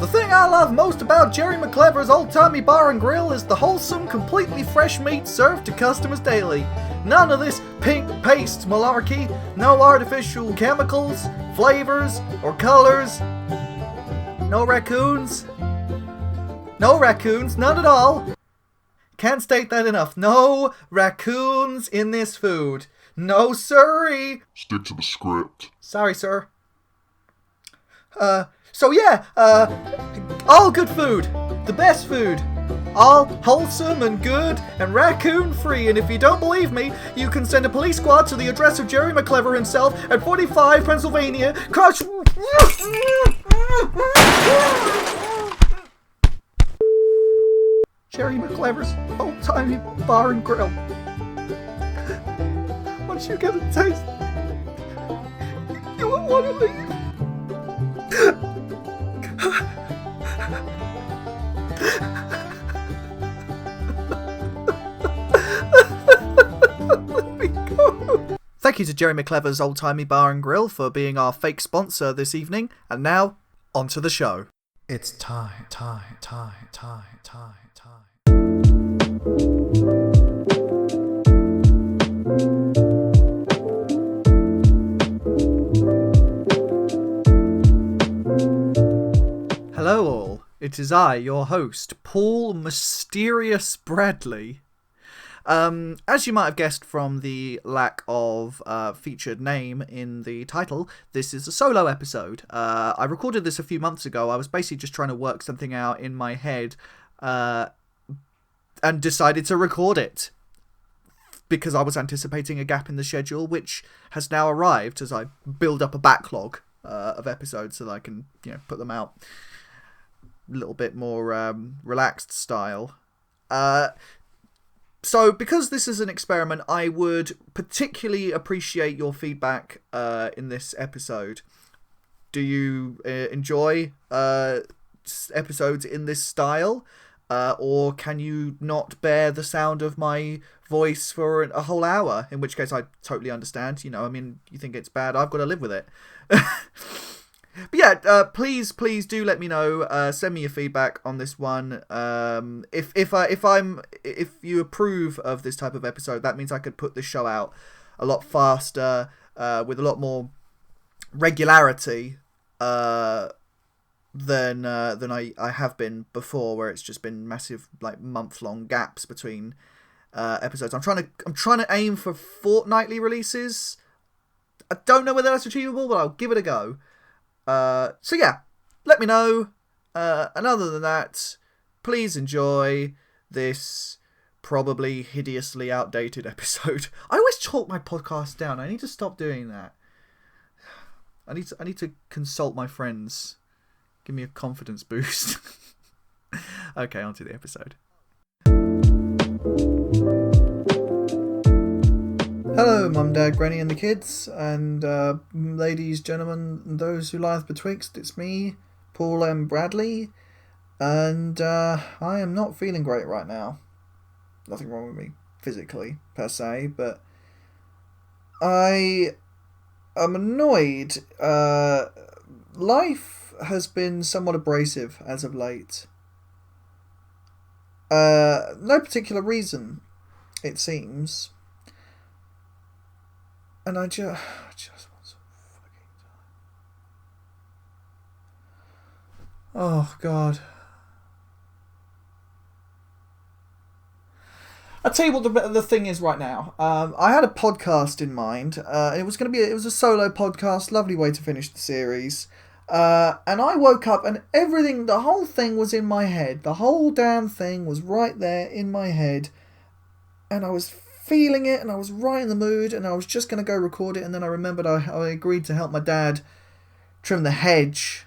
The thing I love most about Jerry McClever's old-timey bar and grill is the wholesome, completely fresh meat served to customers daily. None of this pink paste malarkey, no artificial chemicals, flavors, or colors. No raccoons. No raccoons, none at all. Can't state that enough. No raccoons in this food. No siree. Stick to the script. Sorry, sir. All good food. The best food. All wholesome and good and raccoon free. And if you don't believe me, you can send a police squad to the address of Jerry McClever himself at 45 Pennsylvania. Jerry McClever's old-timey bar and grill. Once you get a taste, you won't want to leave. Let me go. Thank you to Jerry McClever's old-timey bar and grill for being our fake sponsor this evening. And now, on to the show. It's time. Hello all, it is I, your host, Paul Mysterious Bradley. As you might have guessed from the lack of featured name in the title, this is a solo episode. I recorded this a few months ago. I was basically just trying to work something out in my head and decided to record it because I was anticipating a gap in the schedule, which has now arrived as I build up a backlog of episodes so that I can put them out a little bit more relaxed style. So, because this is an experiment, I would particularly appreciate your feedback in this episode. Do you enjoy episodes in this style? Or can you not bear the sound of my voice for a whole hour? In which case, I totally understand. You think it's bad, I've got to live with it. But yeah, please do let me know. Send me your feedback on this one. If you approve of this type of episode, that means I could put this show out a lot faster, with a lot more regularity than I have been before, where it's just been massive month-long gaps between episodes. I'm trying to aim for fortnightly releases. I don't know whether that's achievable, but I'll give it a go. So yeah, let me know. And other than that, please enjoy this probably hideously outdated episode. I always talk my podcast down. I need to stop doing that. I need to consult my friends. Give me a confidence boost. Okay, on to the episode. Hello, Mum, Dad, Granny and the kids, and ladies, gentlemen, and those who lieth betwixt. It's me, Paul M. Bradley, and I am not feeling great right now. Nothing wrong with me physically, per se, but I am annoyed. Life has been somewhat abrasive as of late. No particular reason, it seems. And I just want some fucking time. Oh, God. I'll tell you what the thing is right now. I had a podcast in mind. It was a solo podcast, lovely way to finish the series. And I woke up and the whole thing was in my head. The whole damn thing was right there in my head. And I was feeling it, and I was right in the mood, and I was just going to go record it, and then I remembered I agreed to help my dad trim the hedge,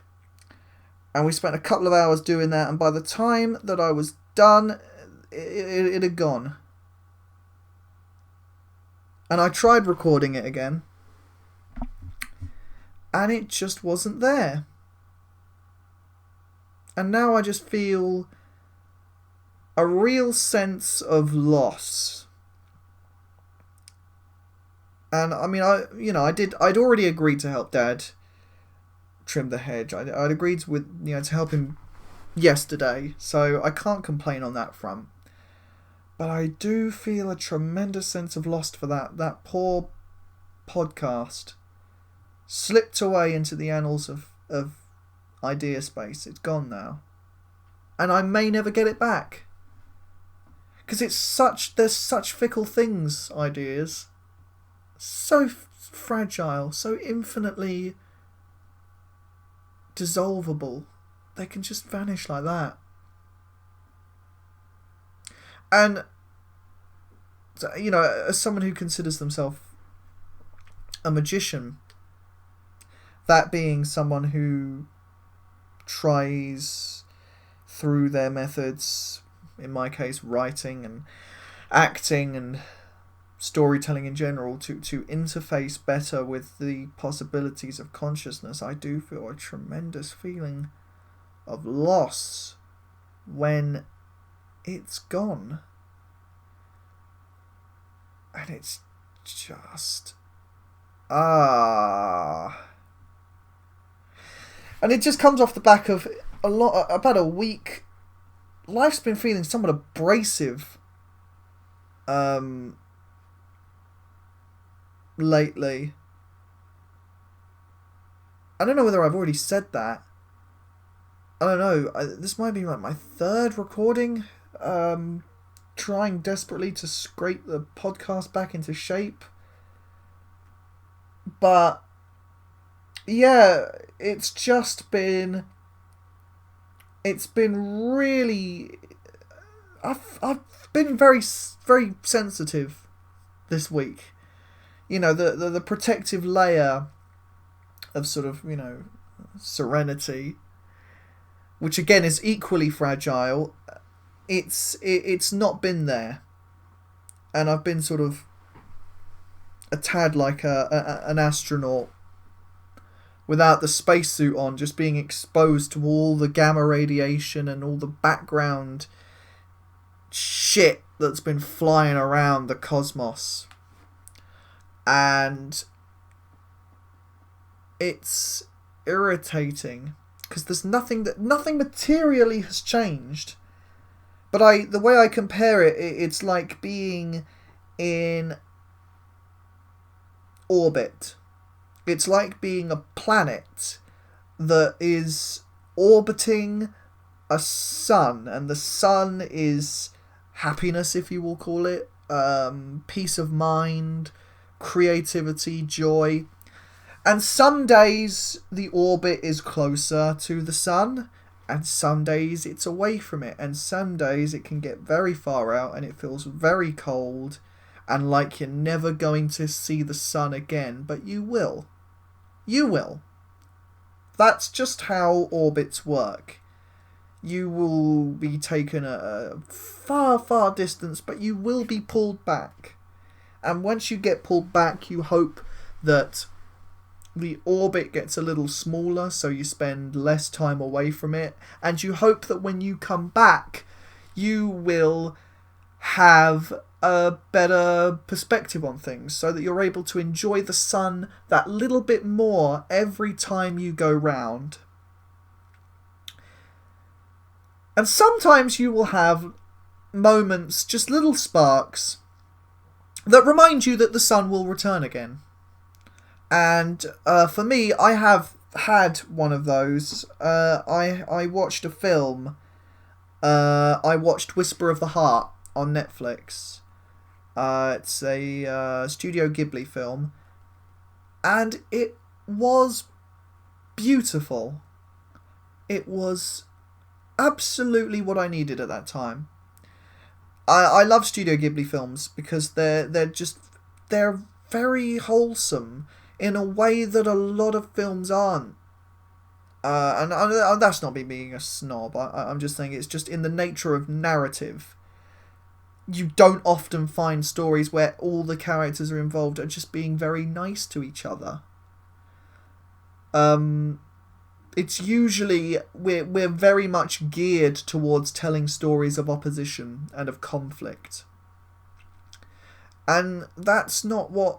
and we spent a couple of hours doing that, and by the time that I was done, it had gone. And I tried recording it again, and it just wasn't there. And now I just feel a real sense of loss. And I mean, I'd already agreed to help Dad trim the hedge. I'd agreed to help him yesterday, so I can't complain on that front. But I do feel a tremendous sense of loss for that poor podcast. Slipped away into the annals of idea space. It's gone now. And I may never get it back. Because there's such fickle things, ideas. So fragile, so infinitely dissolvable. They can just vanish like that. And, you know, as someone who considers themselves a magician, that being someone who tries through their methods, in my case writing and acting and storytelling in general, to interface better with the possibilities of consciousness, I do feel a tremendous feeling of loss when it's gone. And it's just... And it just comes off the back of about a week. Life's been feeling somewhat abrasive lately. I don't know whether I've already said that. I don't know. This might be like my third recording. Trying desperately to scrape the podcast back into shape. But yeah, it's been really... I've been very, very sensitive this week. You know, the protective layer of sort of, you know, serenity, which again is equally fragile, it's not been there. And I've been sort of a tad like an astronaut without the spacesuit on, just being exposed to all the gamma radiation and all the background shit that's been flying around the cosmos. And it's irritating because there's nothing materially has changed. But the way I compare it, it's like being in orbit. It's like being a planet that is orbiting a sun, and the sun is happiness, if you will call it, peace of mind, creativity, joy. And some days the orbit is closer to the sun, and some days it's away from it, and some days it can get very far out and it feels very cold and like you're never going to see the sun again, but you will. You will. That's just how orbits work. You will be taken a far, far distance, but you will be pulled back. And once you get pulled back, you hope that the orbit gets a little smaller, so you spend less time away from it. And you hope that when you come back, you will have a better perspective on things, so that you're able to enjoy the sun that little bit more every time you go round. And sometimes you will have moments, just little sparks, that remind you that the sun will return again. And for me, I have had one of those. I watched a film. I watched Whisper of the Heart on Netflix. It's a Studio Ghibli film. And it was beautiful. It was absolutely what I needed at that time. I love Studio Ghibli films because they're very wholesome in a way that a lot of films aren't. And that's not me being a snob. I'm just saying it's just in the nature of narrative. You don't often find stories where all the characters are involved are just being very nice to each other. It's usually we're very much geared towards telling stories of opposition and of conflict. And that's not what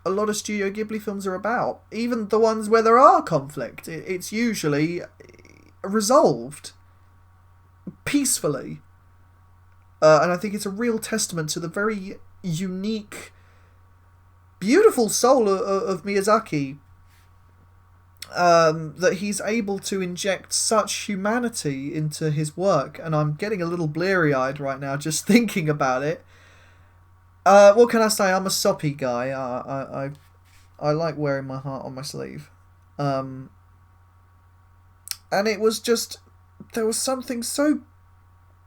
a lot of Studio Ghibli films are about. Even the ones where there are conflict, it's usually resolved. peacefully. And I think it's a real testament to the very unique, beautiful soul of Miyazaki, that he's able to inject such humanity into his work. And I'm getting a little bleary-eyed right now just thinking about it. What can I say? I'm a soppy guy. I like wearing my heart on my sleeve. And it was just, there was something so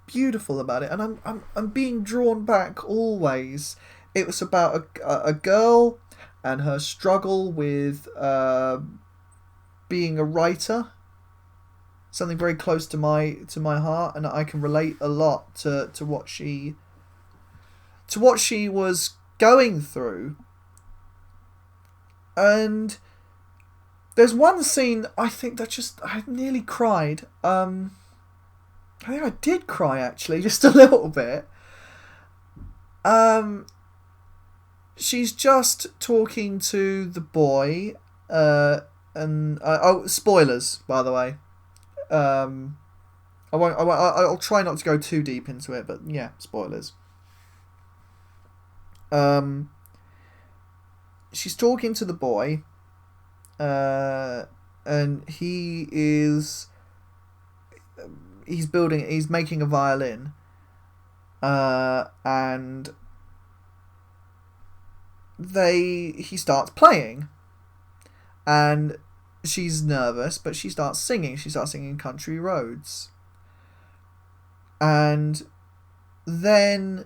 beautiful about it, and I'm being drawn back always. It was about a girl and her struggle with being a writer, something very close to my heart, and I can relate a lot to what she was going through. And there's one scene I think that just, I nearly cried. I think I did cry, actually, just a little bit. She's just talking to the boy, and spoilers, by the way. I'll try not to go too deep into it, but yeah, spoilers. She's talking to the boy, and he's making a violin, and he starts playing, and she's nervous, but she starts singing Country Roads. And then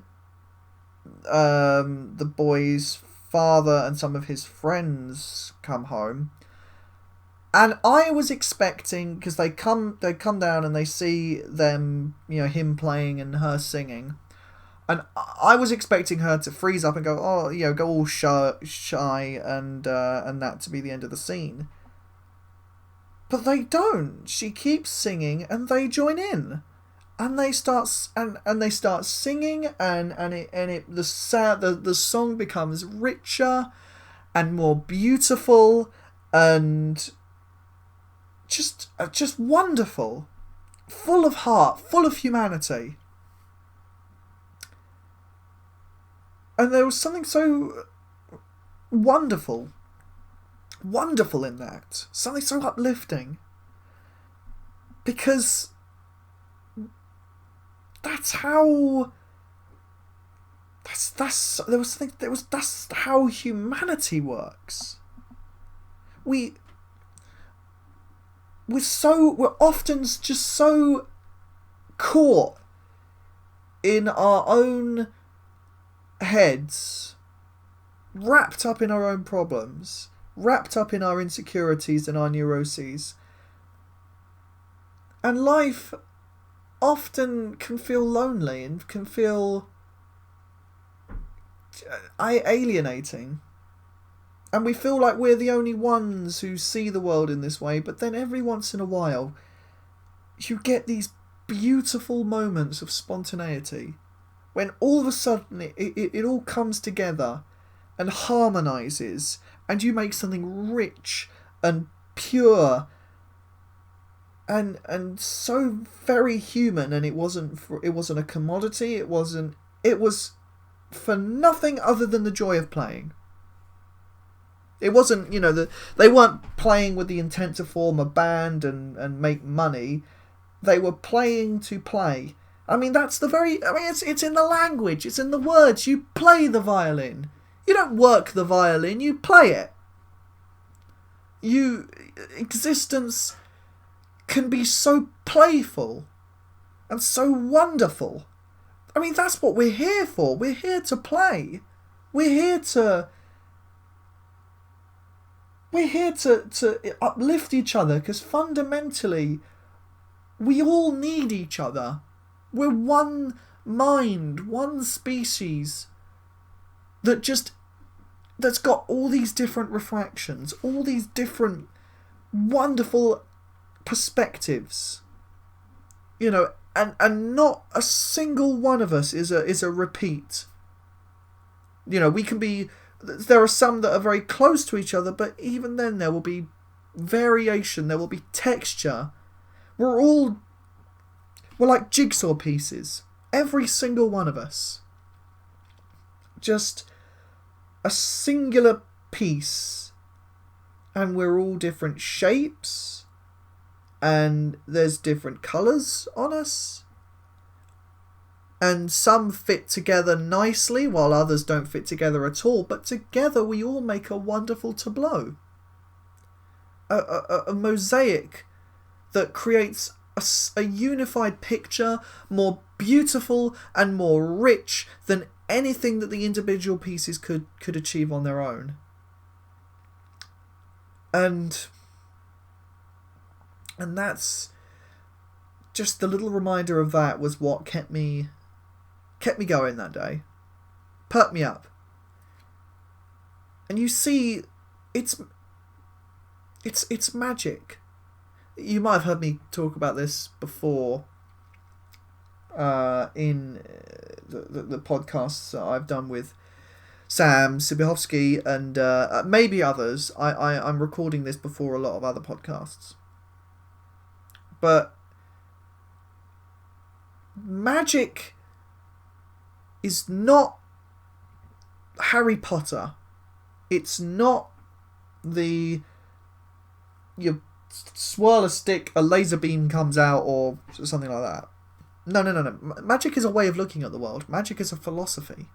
the boy's father and some of his friends come home. And I was expecting, because they come down and they see them, him playing and her singing, and I was expecting her to freeze up and go, go all shy, and that to be the end of the scene. But they don't. She keeps singing, and they join in, and they start singing, the song becomes richer and more beautiful, and just wonderful, full of heart, full of humanity. And there was something so wonderful in that. Something so uplifting. Because that's how humanity works. We're often just so caught in our own heads, wrapped up in our own problems, wrapped up in our insecurities and our neuroses. And life often can feel lonely and can feel alienating. And we feel like we're the only ones who see the world in this way, but then every once in a while you get these beautiful moments of spontaneity when all of a sudden it all comes together and harmonises, and you make something rich and pure and so very human. And it wasn't a commodity. It was for nothing other than the joy of playing. It wasn't, they weren't playing with the intent to form a band and make money. They were playing to play. I mean, it's in the language, it's in the words. You play the violin. You don't work the violin, you play it. Existence can be so playful and so wonderful. I mean, that's what we're here for. We're here to play. We're here to uplift each other, because fundamentally we all need each other. We're one mind, one species that's got all these different refractions, all these different wonderful perspectives, and not a single one of us is a repeat. We can be, there are some that are very close to each other, but even then there will be variation, there will be texture. We're all We're like jigsaw pieces. Every single one of us. Just a singular piece. And we're all different shapes. And there's different colours on us. And some fit together nicely while others don't fit together at all. But together we all make a wonderful tableau. A mosaic that creates a unified picture more beautiful and more rich than anything that the individual pieces could achieve on their own. And that's just the little reminder of that was what kept me going that day. Perked me up. And you see, it's magic. You might have heard me talk about this before in the podcasts that I've done with Sam Sibihovsky and maybe others. I'm recording this before a lot of other podcasts. But magic is not Harry Potter. It's not you swirl a stick, a laser beam comes out, or something like that. No. Magic is a way of looking at the world. Magic is a philosophy.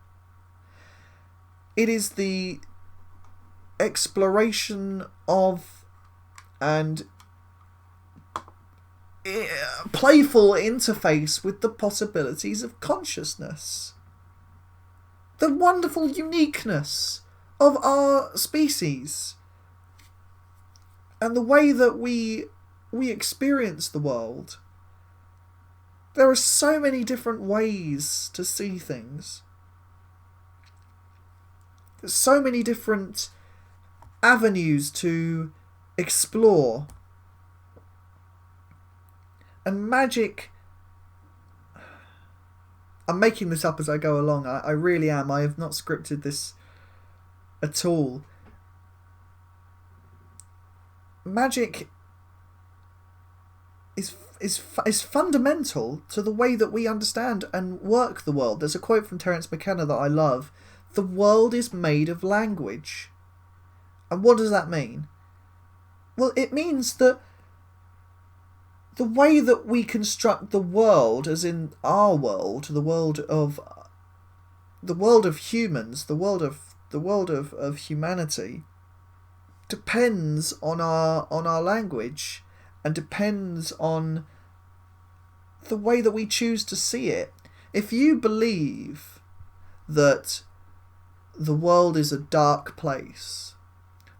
It is the exploration of and playful interface with the possibilities of consciousness. The wonderful uniqueness of our species. And the way that we experience the world. There are so many different ways to see things. There's so many different avenues to explore. And magic... I'm making this up as I go along. I really am. I have not scripted this at all. Magic is fundamental to the way that we understand and work the world. There's a quote from Terence McKenna that I love. The world is made of language. And what does that mean? Well, it means that the way that we construct the world, as in our world, the world of humans, the world of humanity, depends on our language and depends on the way that we choose to see it. If you believe that the world is a dark place,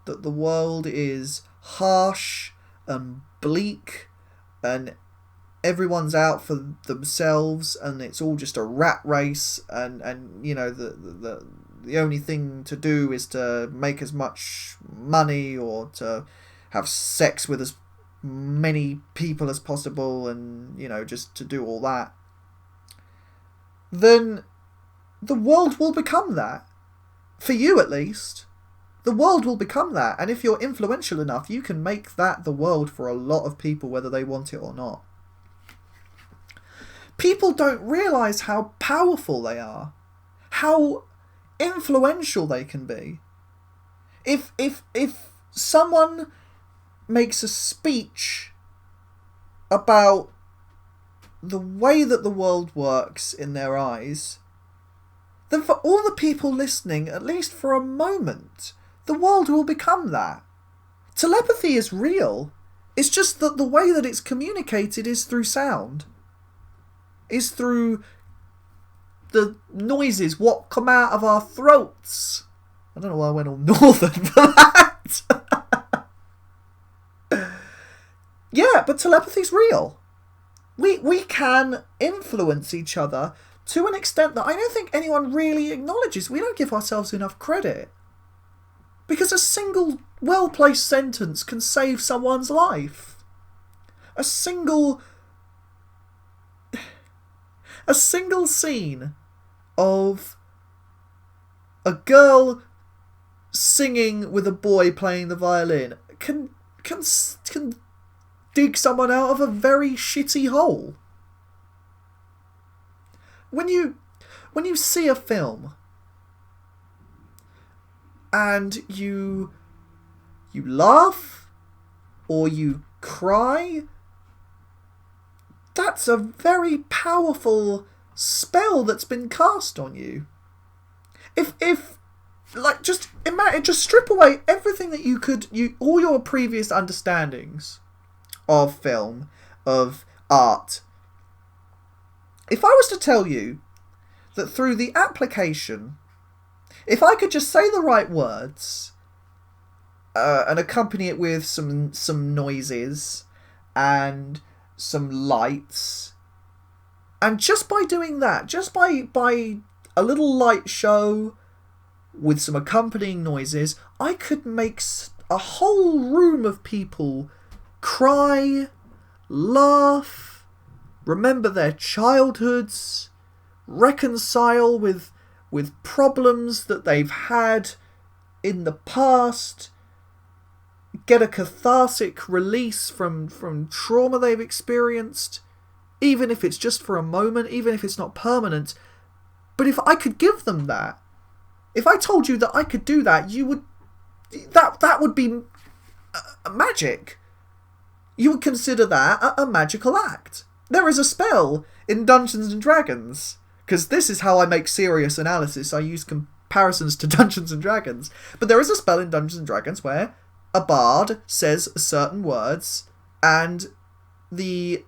that the world is harsh and bleak and everyone's out for themselves and it's all just a rat race and you know the only thing to do is to make as much money or to have sex with as many people as possible and, you know, just to do all that, then the world will become that. For you, at least. The world will become that. And if you're influential enough, you can make that the world for a lot of people, whether they want it or not. People don't realise how powerful they are. How influential they can be. If someone makes a speech about the way that the world works in their eyes, then for all the people listening, at least for a moment, the world will become that. Telepathy is real. It's just that the way that it's communicated is through sound. Is through the noises, what come out of our throats. I don't know why I went all northern for that. Yeah, but telepathy's real. We can influence each other to an extent that I don't think anyone really acknowledges. We don't give ourselves enough credit. Because a single well-placed sentence can save someone's life. A single scene of a girl singing with a boy playing the violin can dig someone out of a very shitty hole. when you see a film and you laugh or you cry, that's a very powerful spell that's been cast on you. If like, just imagine, just strip away everything that all your previous understandings of film, of art. If I was to tell you that through the application, if I could just say the right words and accompany it with some noises and some lights, and just by doing that, just by a little light show with some accompanying noises, I could make a whole room of people cry, laugh, remember their childhoods, reconcile with problems that they've had in the past, get a cathartic release from trauma they've experienced, even if it's just for a moment, even if it's not permanent. But if I could give them that, if I told you that I could do that, that would be magic. You would consider that a magical act. There is a spell in Dungeons and Dragons, because this is how I make serious analysis. I use comparisons to Dungeons and Dragons. But there is a spell in Dungeons and Dragons where a bard says certain words and the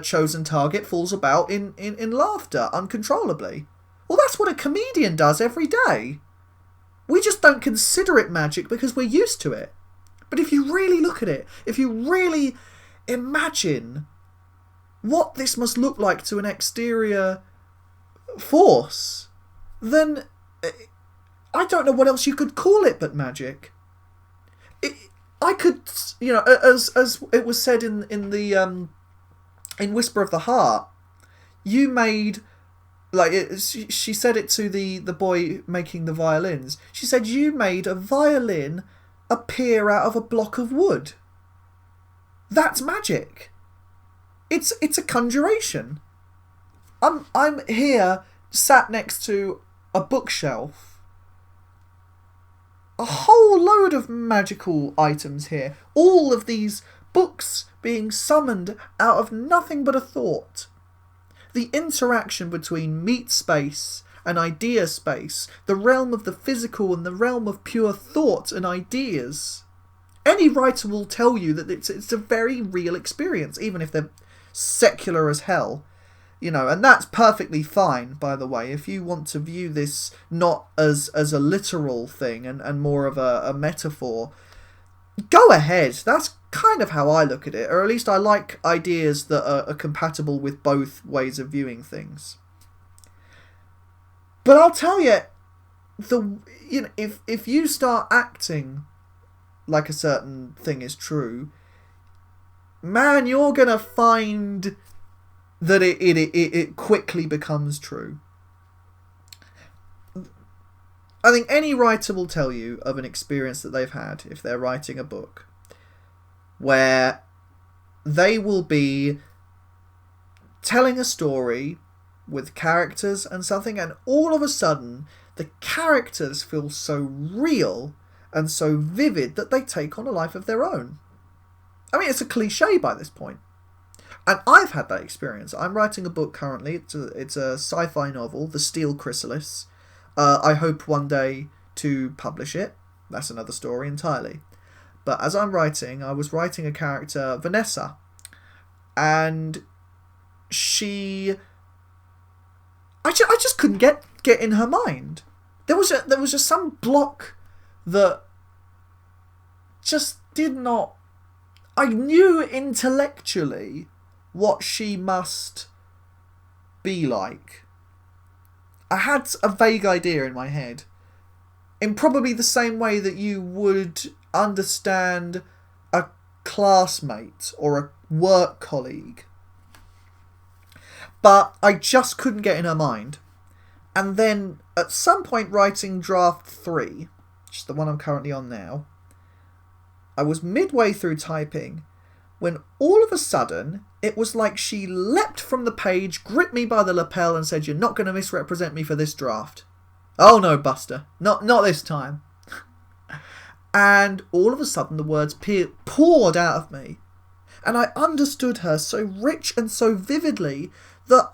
chosen target falls about in laughter uncontrollably. Well, that's what a comedian does every day. We just don't consider it magic because we're used to it. But if you really look at it, if you really imagine what this must look like to an exterior force, then I don't know what else you could call it but magic. I could, as it was said in Whisper of the Heart, you made, she said it to the boy making the violins. She said, you made a violin appear out of a block of wood. That's magic. It's a conjuration. I'm here sat next to a bookshelf. A whole load of magical items here. All of these books being summoned out of nothing but a thought. The interaction between meat space and idea space, the realm of the physical and the realm of pure thought and ideas. Any writer will tell you that it's a very real experience, even if they're secular as hell. And that's perfectly fine, by the way, if you want to view this not as a literal thing and more of a metaphor. Go ahead. That's kind of how I look at it, or at least I like ideas that are compatible with both ways of viewing things. But I'll tell you, if you start acting like a certain thing is true, man, you're gonna find that it quickly becomes true. I think any writer will tell you of an experience that they've had if they're writing a book where they will be telling a story with characters and something, and all of a sudden the characters feel so real and so vivid that they take on a life of their own. I mean, it's a cliche by this point. And I've had that experience. I'm writing a book currently. It's a sci-fi novel, The Steel Chrysalis. I hope one day to publish it. That's another story entirely. But as I'm writing, I was writing a character, Vanessa. And I just couldn't get in her mind. There was just some block that just did not... I knew intellectually what she must be like. I had a vague idea in my head. In probably the same way that you would understand a classmate or a work colleague. But I just couldn't get in her mind. And then at some point writing draft 3, which is the one I'm currently on now, I was midway through typing when all of a sudden it was like she leapt from the page, gripped me by the lapel and said, "You're not going to misrepresent me for this draft." "Oh no, Buster. Not this time." And all of a sudden the words poured out of me. And I understood her so rich and so vividly that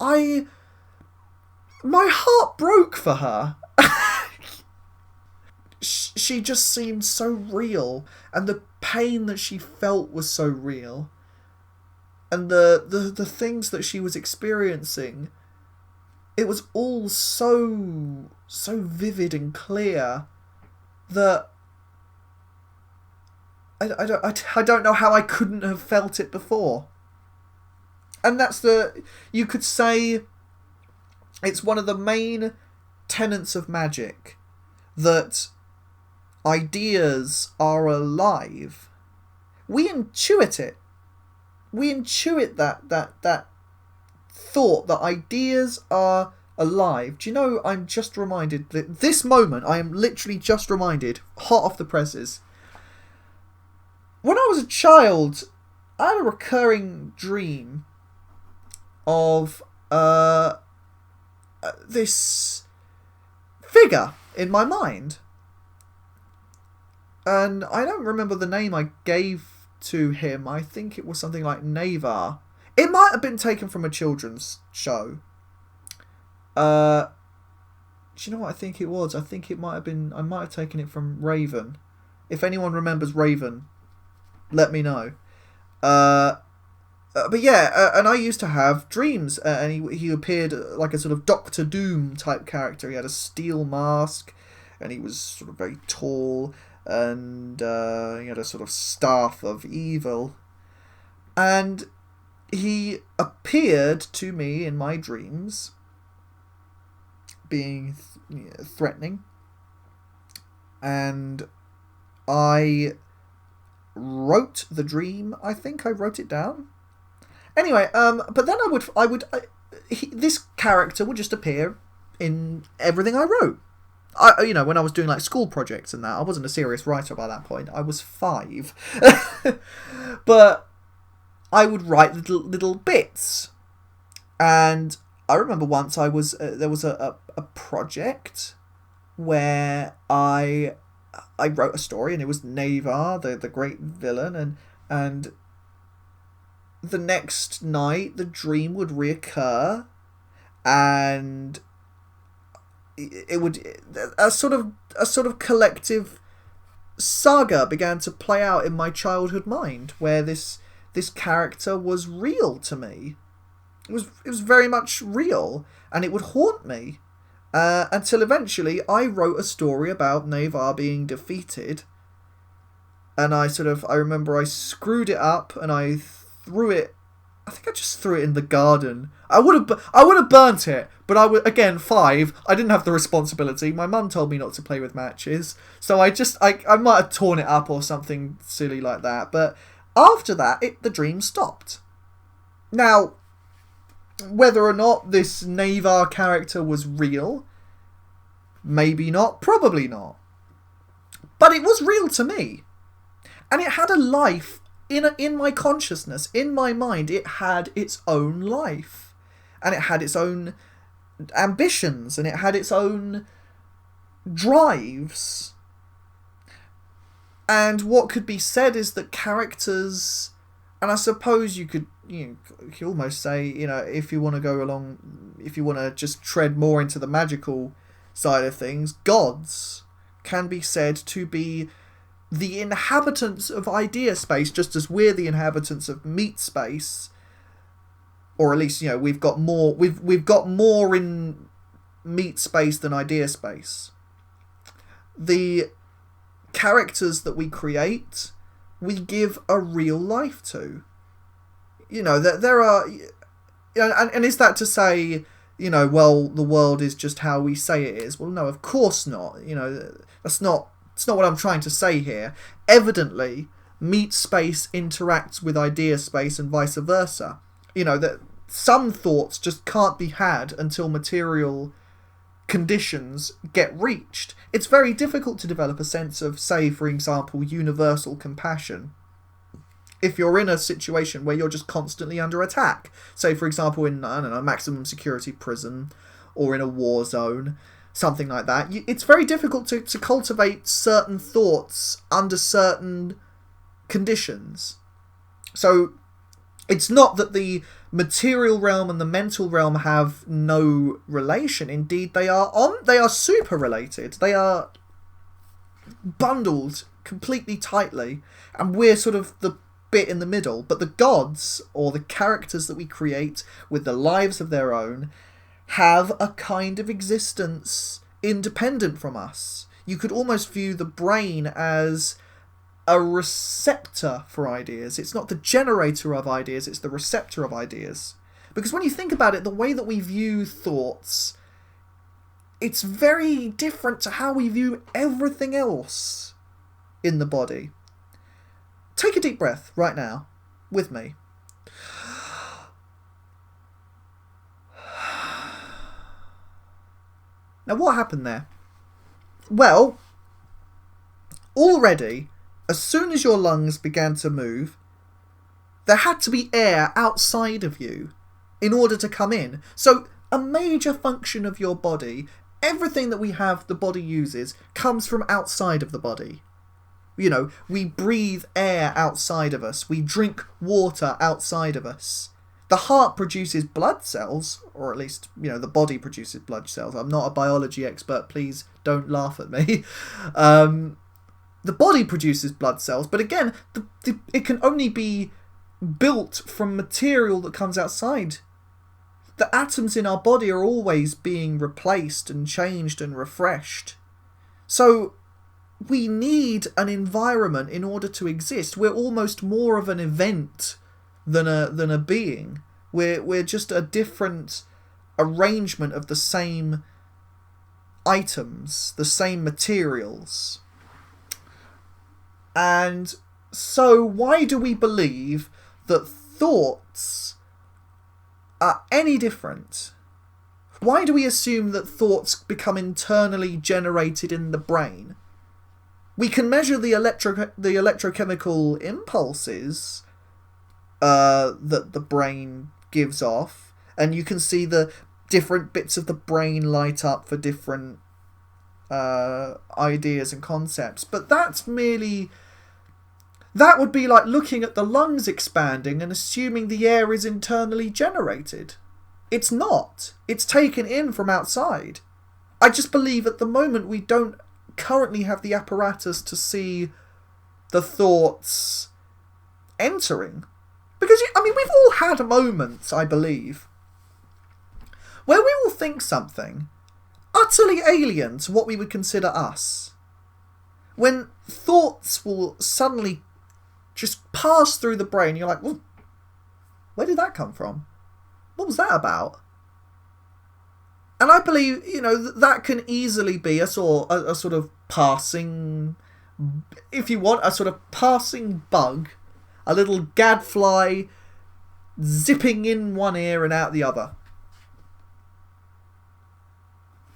my heart broke for her. She just seemed so real, and the pain that she felt was so real, and the things that she was experiencing, it was all so vivid and clear that I don't know how I couldn't have felt it before. And you could say it's one of the main tenets of Magick, that ideas are alive. We intuit it. We intuit that thought that ideas are alive. Do you know, I'm just reminded that this moment, I am literally just reminded, hot off the presses. When I was a child, I had a recurring dream of this figure in my mind. And I don't remember the name I gave to him. I think it was something like Navar. It might have been taken from a children's show. Do you know what I think it was? I think it might have been... I might have taken it from Raven. If anyone remembers Raven, let me know. But yeah, and I used to have dreams, and he appeared like a sort of Doctor Doom type character. He had a steel mask, and he was sort of very tall, and he had a sort of staff of evil. And he appeared to me in my dreams, being threatening, and I wrote the dream. I think I wrote it down. Anyway, but then this character would just appear in everything I wrote. When I was doing like school projects and that, I wasn't a serious writer by that point. I was 5, but I would write little bits. And I remember once there was a project where I wrote a story, and it was Navar, the great villain, and the next night the dream would reoccur, and it would a sort of collective saga began to play out in my childhood mind, where this character was real to me. It was very much real, and it would haunt me until eventually I wrote a story about Navar being defeated, and I remember I screwed it up and I threw it. I think I just threw it in the garden. I would have burnt it, but again 5. I didn't have the responsibility. My mum told me not to play with matches, so I might have torn it up or something silly like that. But after that, the dream stopped. Now, whether or not this Navar character was real, maybe not, probably not. But it was real to me, and it had a life. In my consciousness, in my mind, it had its own life, and it had its own ambitions, and it had its own drives. And what could be said is that characters, and I suppose you could almost say, if you want to just tread more into the magical side of things, gods can be said to be the inhabitants of idea space, just as we're the inhabitants of meat space, or at least we've got more in meat space than idea space. The characters that we create, we give a real life to. That there are, and is that to say, well, the world is just how we say it is? Well, no, of course not. That's not. It's not what I'm trying to say here. Evidently, meat space interacts with idea space and vice versa. That some thoughts just can't be had until material conditions get reached. It's very difficult to develop a sense of, say, for example, universal compassion if you're in a situation where you're just constantly under attack. Say, for example, in, I don't know, a maximum security prison or in a war zone, something like that. It's very difficult to cultivate certain thoughts under certain conditions. So it's not that the material realm and the mental realm have no relation. Indeed, they are super related. They are bundled completely tightly, and we're sort of the bit in the middle. But the gods, or the characters that we create with the lives of their own, have a kind of existence independent from us. You could almost view the brain as a receptor for ideas. It's not the generator of ideas, it's the receptor of ideas. Because when you think about it, the way that we view thoughts, it's very different to how we view everything else in the body. Take a deep breath right now with me. Now, what happened there? Well, already, as soon as your lungs began to move, there had to be air outside of you in order to come in. So, a major function of your body, everything that we have, the body uses, comes from outside of the body. You know, we breathe air outside of us. We drink water outside of us. The heart produces blood cells, or at least, you know, the body produces blood cells. I'm not a biology expert, please don't laugh at me. The body produces blood cells, but again, it can only be built from material that comes outside. The atoms in our body are always being replaced and changed and refreshed. So we need an environment in order to exist. We're almost more of an event than a being. We're just a different arrangement of the same items, the same materials. And so why do we believe that thoughts are any different? Why do we assume that thoughts become internally generated in the brain? We can measure the electrochemical impulses that the brain gives off, and you can see the different bits of the brain light up for different ideas and concepts. But that would be like looking at the lungs expanding and assuming the air is internally generated. It's not. It's taken in from outside. I just believe at the moment we don't currently have the apparatus to see the thoughts entering. Because, I mean, we've all had moments, I believe, where we will think something utterly alien to what we would consider us. When thoughts will suddenly just pass through the brain, you're like, well, where did that come from? What was that about? And I believe, you know, that can easily be a sort of passing, if you want, a sort of passing bug, a little gadfly zipping in one ear and out the other.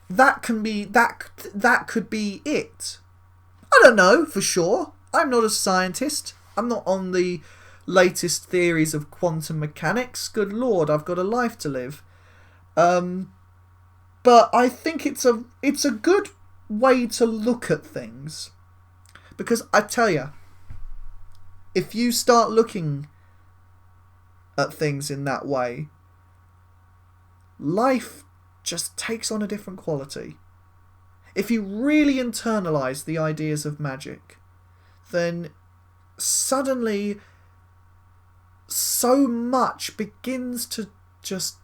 That could be it. I don't know for sure. I'm not a scientist. I'm not on the latest theories of quantum mechanics. Good Lord, I've got a life to live. But I think it's a good way to look at things. Because I tell you, if you start looking at things in that way, life just takes on a different quality. If you really internalize the ideas of magic, then suddenly so much begins to just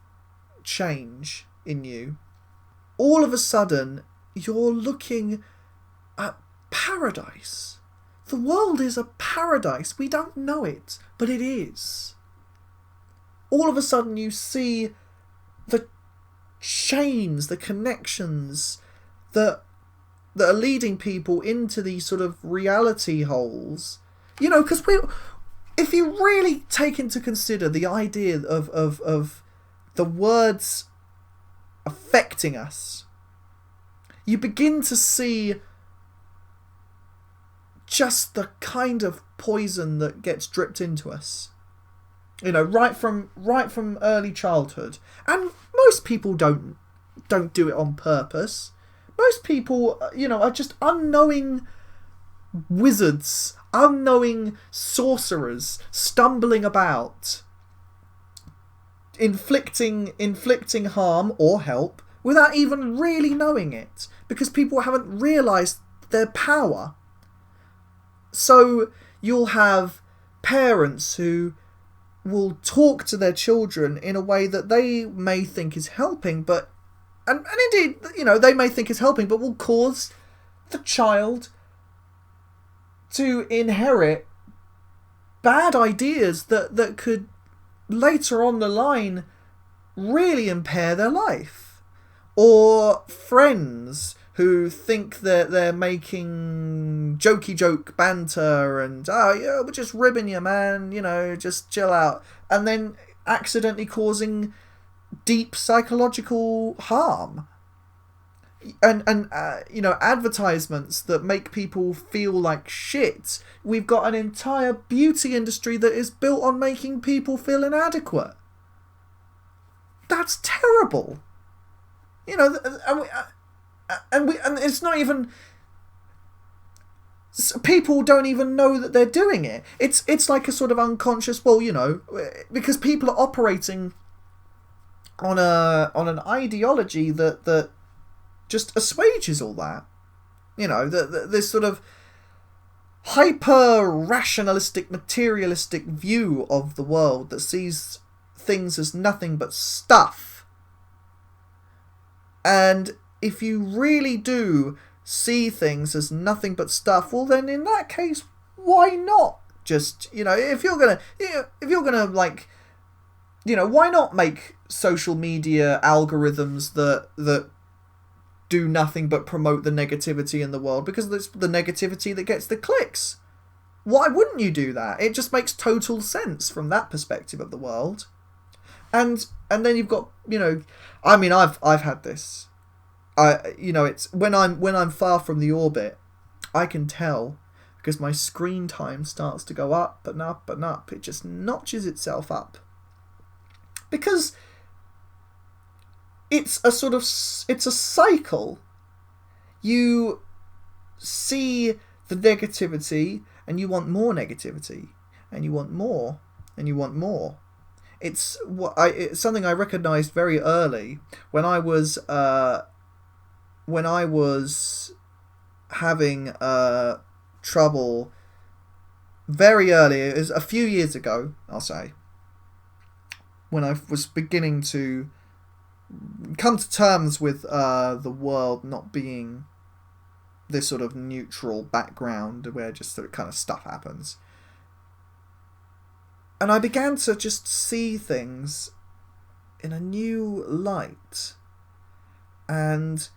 change in you. All of a sudden, you're looking at paradise. The world is a paradise. We don't know it, but it is. All of a sudden, you see the chains, the connections that are leading people into these sort of reality holes. You know, because if you really take into consider the idea of the words affecting us, you begin to see just the kind of poison that gets dripped into us. You know, right from early childhood. And most people don't do it on purpose. Most people, you know, are just unknowing wizards, unknowing sorcerers, stumbling about, inflicting harm or help without even really knowing it, because people haven't realised their power. So you'll have parents who will talk to their children in a way that they may think is helping, but and indeed, you know, they may think is helping, but will cause the child to inherit bad ideas that could later on the line really impair their life. Or friends who think that they're making jokey joke banter and, oh yeah, we're just ribbing you, man, you know, just chill out, and then accidentally causing deep psychological harm. And you know, advertisements that make people feel like shit. We've got an entire beauty industry that is built on making people feel inadequate. That's terrible. You know, and it's not even, people don't even know that they're doing it. It's like a sort of unconscious, well, you know, because people are operating on an ideology that just assuages all that. You know, this sort of hyper-rationalistic, materialistic view of the world that sees things as nothing but stuff. And if you really do see things as nothing but stuff, well then in that case, why not just, you know, if you're gonna like, you know, why not make social media algorithms that do nothing but promote the negativity in the world, because it's the negativity that gets the clicks. Why wouldn't you do that? It just makes total sense from that perspective of the world. And then you've got, you know, I mean, I've had this. You know, it's when I'm far from the orbit, I can tell, because my screen time starts to go up and up and up. It just notches itself up. Because it's a cycle. You see the negativity and you want more negativity, and you want more, and you want more. It's something I recognised very early when I was having trouble very early. It was a few years ago, I'll say, when I was beginning to come to terms with the world not being this sort of neutral background where just sort of kind of stuff happens. And I began to just see things in a new light. And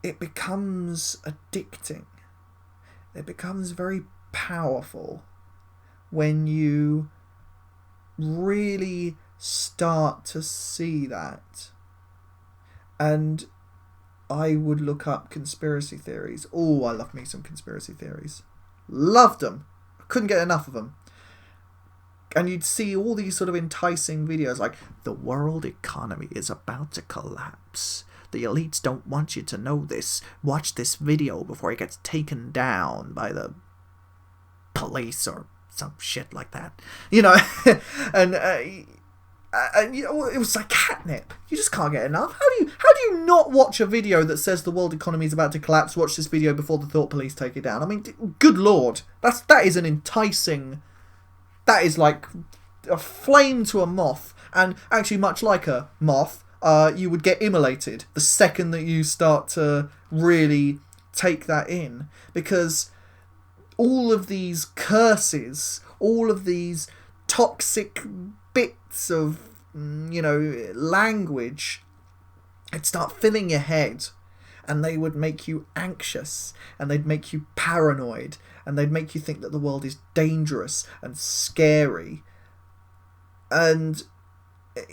it becomes addicting. It becomes very powerful when you really start to see that. And I would look up conspiracy theories. Oh, I love me some conspiracy theories. Loved them. Couldn't get enough of them. And you'd see all these sort of enticing videos like, the world economy is about to collapse. The elites don't want you to know this. Watch this video before it gets taken down by the police or some shit like that. You know, and you know, it was like catnip. You just can't get enough. How do you not watch a video that says the world economy is about to collapse? Watch this video before the thought police take it down. I mean, good lord, that is an enticing. That is like a flame to a moth, and actually much like a moth, you would get immolated the second that you start to really take that in, because all of these curses, all of these toxic bits of, you know, language, it'd start filling your head, and they would make you anxious, and they'd make you paranoid, and they'd make you think that the world is dangerous and scary. And,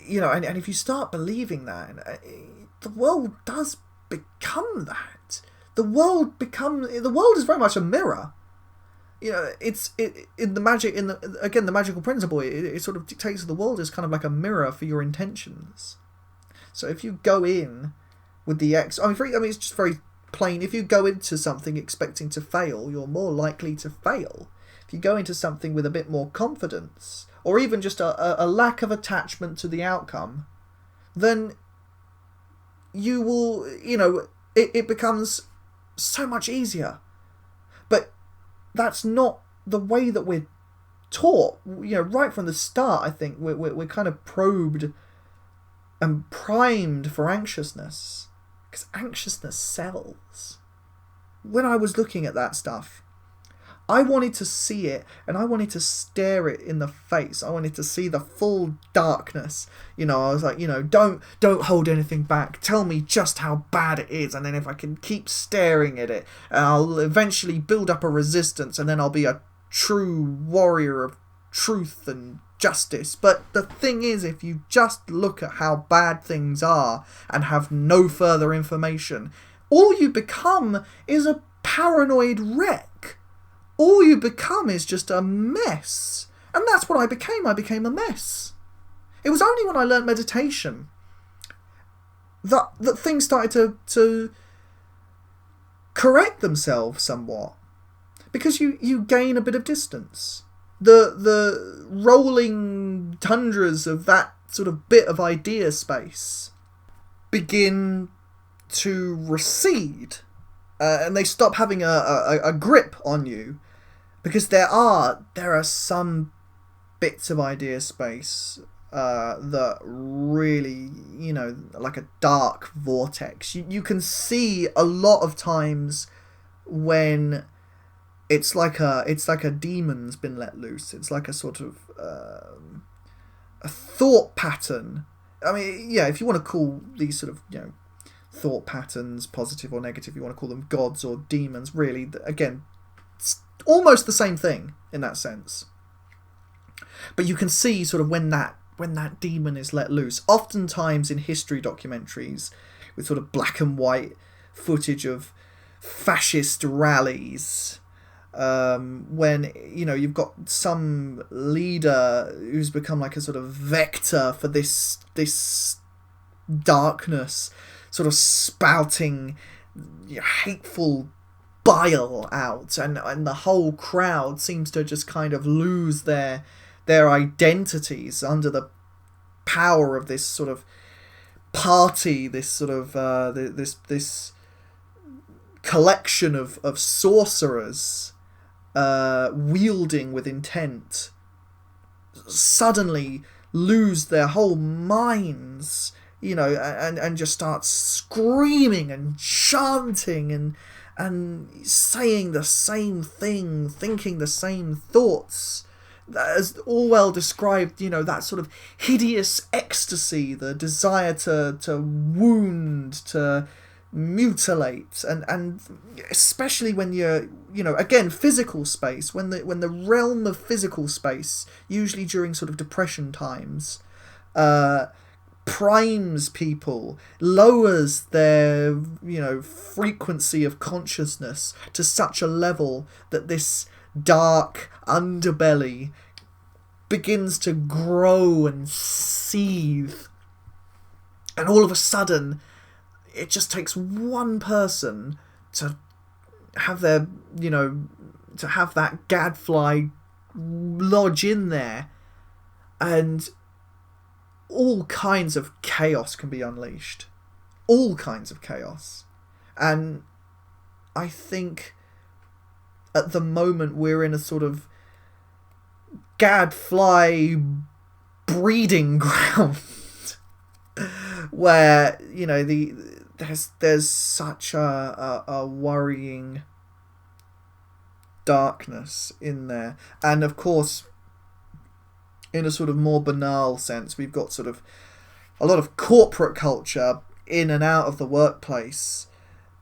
you know, and if you start believing that, the world does become that. The world is very much a mirror. in the magic, the magical principle, it sort of dictates the world as kind of like a mirror for your intentions. So if you go in with the it's just very plain. If you go into something expecting to fail, you're more likely to fail. If you go into something with a bit more confidence, or even just a lack of attachment to the outcome, then you will, it becomes so much easier. But that's not the way that we're taught. Right from the start, I think we're kind of probed and primed for anxiousness, because anxiousness sells. When I was looking at that stuff, I wanted to see it, and I wanted to stare it in the face. I wanted to see the full darkness. I was like, don't hold anything back. Tell me just how bad it is, and then if I can keep staring at it, I'll eventually build up a resistance, and then I'll be a true warrior of truth and justice. But the thing is, if you just look at how bad things are and have no further information, all you become is a paranoid wreck. All you become is just a mess. And that's what I became. I became a mess. It was only when I learnt meditation that things started to correct themselves somewhat. Because you gain a bit of distance. The rolling tundras of that sort of bit of idea space begin to recede. And they stop having a grip on you. Because there are some bits of idea space that really, like a dark vortex. You can see a lot of times when it's like a demon's been let loose. It's like a sort of a thought pattern. I mean, yeah, if you want to call these sort of thought patterns positive or negative, you want to call them gods or demons. Really, again, it's almost the same thing in that sense. But you can see sort of when that demon is let loose. Oftentimes in history documentaries with sort of black and white footage of fascist rallies, when you've got some leader who's become like a sort of vector for this darkness, sort of spouting hateful bile out, and the whole crowd seems to just kind of lose their identities under the power of this sort of party, this sort of this collection of sorcerers wielding with intent, suddenly lose their whole minds, and just start screaming and chanting and saying the same thing, thinking the same thoughts. As Orwell described, that sort of hideous ecstasy, the desire to wound, to mutilate, and especially when you're, again, physical space, when the realm of physical space, usually during sort of depression times, primes people, lowers their frequency of consciousness to such a level that this dark underbelly begins to grow and seethe, and all of a sudden it just takes one person to have their to have that gadfly lodge in there, and all kinds of chaos can be unleashed. All kinds of chaos. And I think at the moment we're in a sort of gadfly breeding ground where, there's such a worrying darkness in there. And of course, in a sort of more banal sense, we've got sort of a lot of corporate culture in and out of the workplace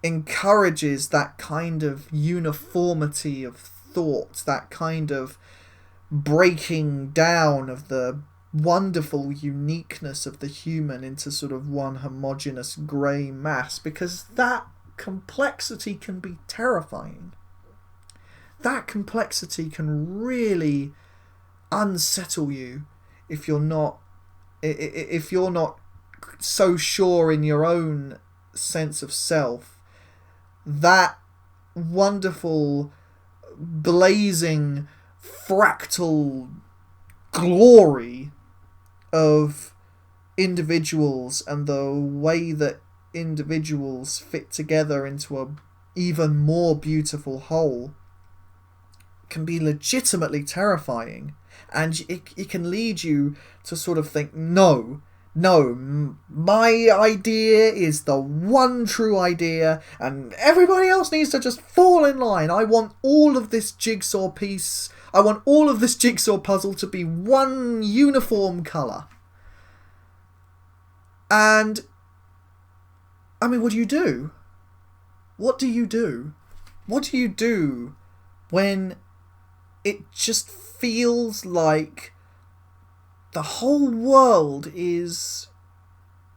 encourages that kind of uniformity of thought, that kind of breaking down of the wonderful uniqueness of the human into sort of one homogeneous grey mass, because that complexity can be terrifying. that complexity can really unsettle you if you're not so sure in your own sense of self. That wonderful blazing fractal glory of individuals and the way that individuals fit together into a even more beautiful whole can be legitimately terrifying, and it can lead you to sort of think, no, my idea is the one true idea and everybody else needs to just fall in line. I want all of this jigsaw puzzle to be one uniform colour. And I mean, what do you do? What do you do? What do you do when it just feels like the whole world is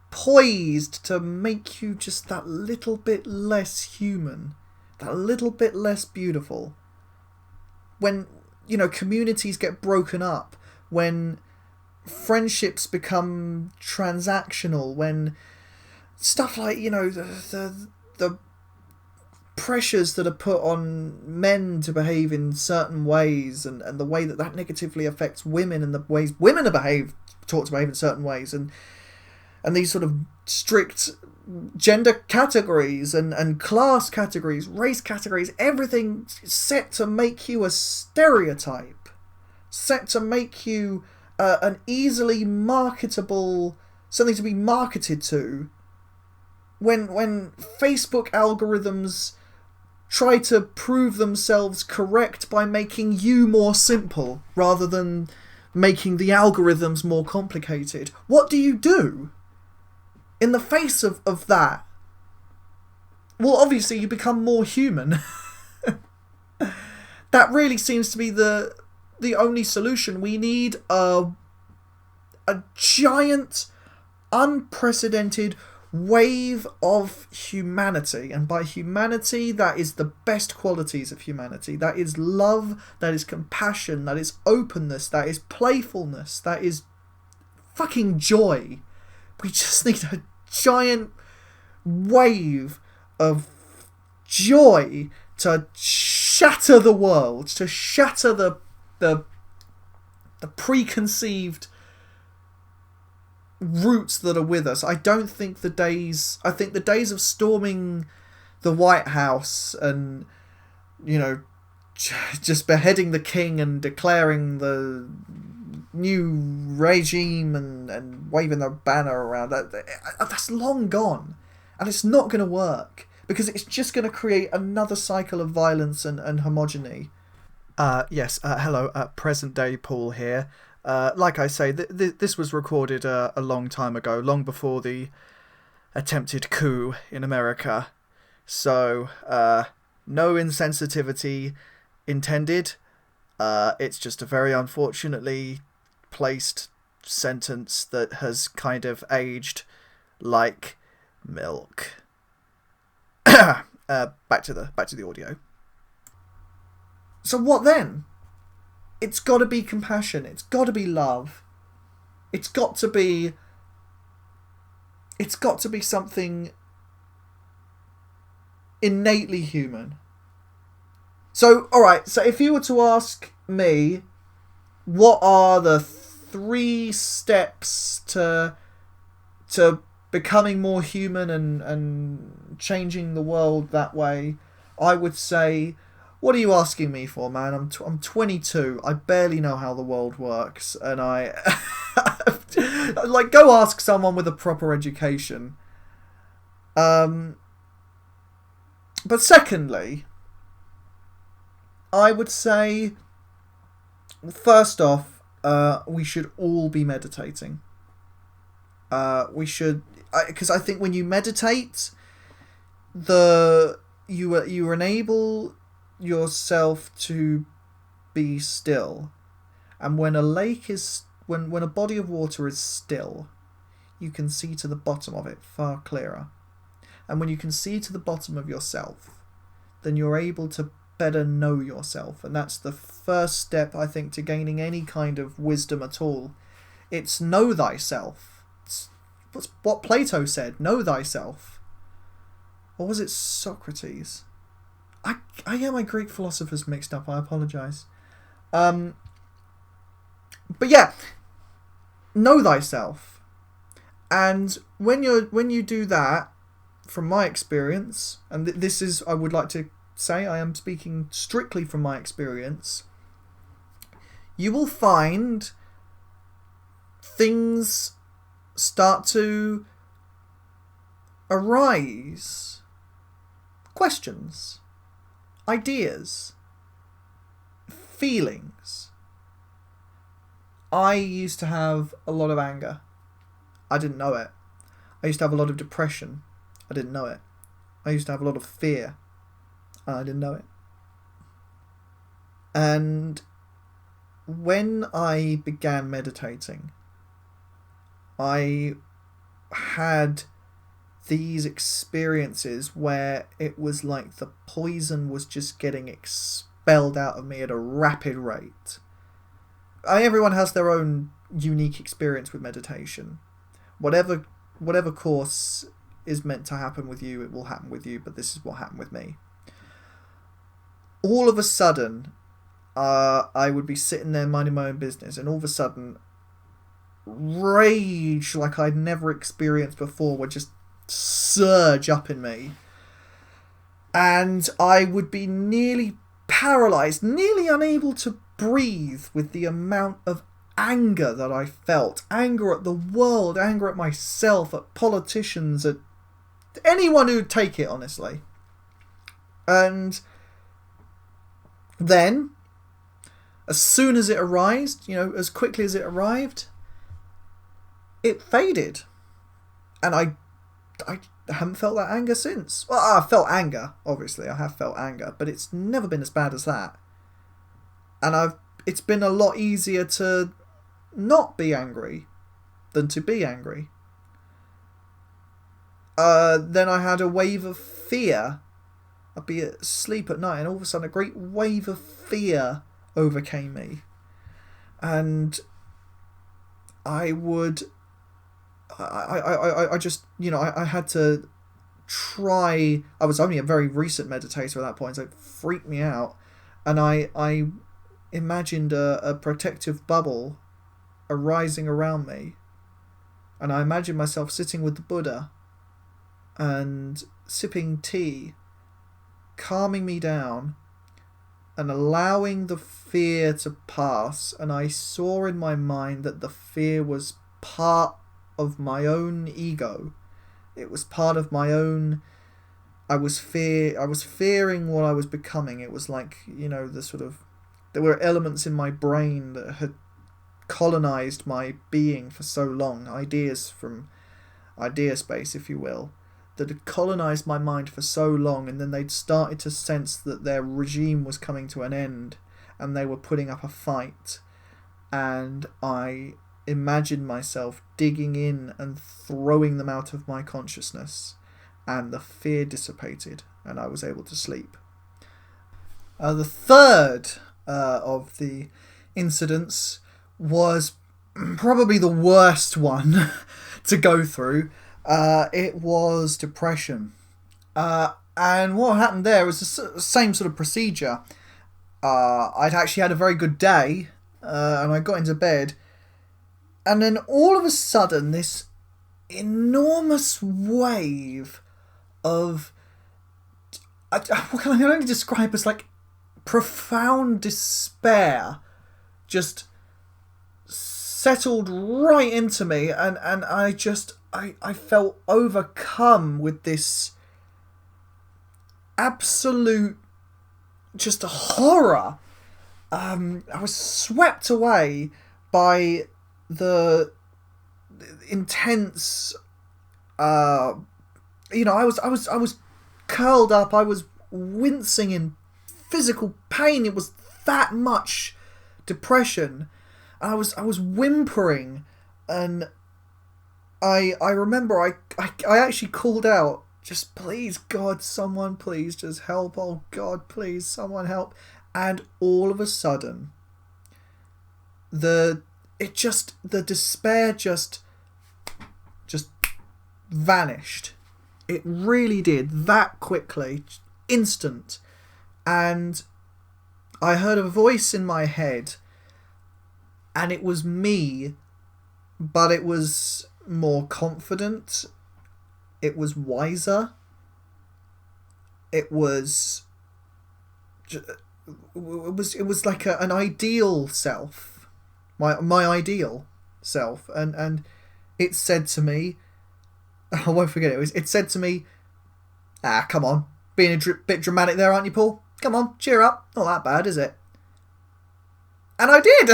poised to make you just that little bit less human, that little bit less beautiful? When, communities get broken up, when friendships become transactional, when stuff like, the pressures that are put on men to behave in certain ways, and the way that negatively affects women, and the ways women are taught to behave in certain ways, and these sort of strict gender categories and class categories, race categories, everything set to make you a stereotype, set to make you an easily marketable, something to be marketed to. When Facebook algorithms try to prove themselves correct by making you more simple rather than making the algorithms more complicated, what do you do in the face of that? Well, obviously you become more human. That really seems to be the only solution. We need a giant, unprecedented wave of humanity, and by humanity, that is the best qualities of humanity. That is love, that is compassion, that is openness, that is playfulness, that is fucking joy. We just need a giant wave of joy to shatter the world, to shatter the preconceived roots that are with us. I think the days of storming the White House and, just beheading the king and declaring the new regime and waving the banner around, that's long gone, and it's not going to work, because it's just going to create another cycle of violence and homogeny. Yes, hello, present day Paul here. Like I say, this was recorded a long time ago, long before the attempted coup in America. So, no insensitivity intended. It's just a very unfortunately placed sentence that has kind of aged like milk. Back to the audio. So what then? It's got to be compassion. It's got to be love. It's got to be something innately human. So, alright, so if you were to ask me, what are the 3 steps to becoming more human and changing the world that way, I would say, what are you asking me for, man? I'm 22. I barely know how the world works, and I go ask someone with a proper education. But secondly, I would say, first off, we should all be meditating. We should, because I think when you meditate, you enable yourself to be still, and when a lake is when a body of water is still, you can see to the bottom of it far clearer, and when you can see to the bottom of yourself, then you're able to better know yourself. And that's the first step, I think, to gaining any kind of wisdom at all. It's know thyself. It's what Plato said, know thyself. Or was it Socrates? I get my Greek philosophers mixed up, I apologise. But yeah, know thyself. And when you do that, from my experience, and this is, I would like to say, I am speaking strictly from my experience, you will find things start to arise. Questions, ideas, feelings. I used to have a lot of anger. I didn't know it. I used to have a lot of depression. I didn't know it. I used to have a lot of fear. I didn't know it. And when I began meditating, I had these experiences where it was like the poison was just getting expelled out of me at a rapid rate. Everyone has their own unique experience with meditation. Whatever course is meant to happen with you, it will happen with you, but this is what happened with me. All of a sudden, I would be sitting there minding my own business, and all of a sudden, rage like I'd never experienced before would just surge up in me. And I would be nearly paralysed, nearly unable to breathe with the amount of anger that I felt. Anger at the world, anger at myself, at politicians, at anyone who'd take it, honestly. And then, as soon as it arrived, as quickly as it arrived, it faded. And I haven't felt that anger since. Well, I felt anger, obviously. I have felt anger, but it's never been as bad as that. And it's been a lot easier to not be angry than to be angry. Then I had a wave of fear. I'd be asleep at night and all of a sudden a great wave of fear overcame me. And I just, I had to try. I was only a very recent meditator at that point, so it freaked me out. And I imagined a protective bubble arising around me. And I imagined myself sitting with the Buddha and sipping tea, calming me down and allowing the fear to pass. And I saw in my mind that the fear was part of my own ego. It was part of my own. I was fearing what I was becoming. It was like, the sort of, there were elements in my brain that had colonized my being for so long, ideas from idea space, if you will, that had colonized my mind for so long, and then they'd started to sense that their regime was coming to an end and they were putting up a fight. And I imagined myself digging in and throwing them out of my consciousness, and the fear dissipated and I was able to sleep. The third of the incidents was probably the worst one to go through. It was depression. And what happened there was the same sort of procedure. I'd actually had a very good day, and I got into bed, and then all of a sudden this enormous wave of, I can only describe as like profound despair just settled right into me, and I felt overcome with this absolute just horror. I was swept away by the intense I was curled up, I was wincing in physical pain. It was that much depression. I was whimpering, and I remember I actually called out just please, God, someone please just help. Oh God, please, someone help. And all of a sudden, the despair just vanished. It really did, that quickly, instant. And I heard a voice in my head, and it was me, but it was more confident. It was wiser. It was like an ideal self, my ideal self, and it said to me, I won't forget it. It said to me, come on, being a bit dramatic there, aren't you, Paul? Come on, cheer up. Not that bad, is it? And I did.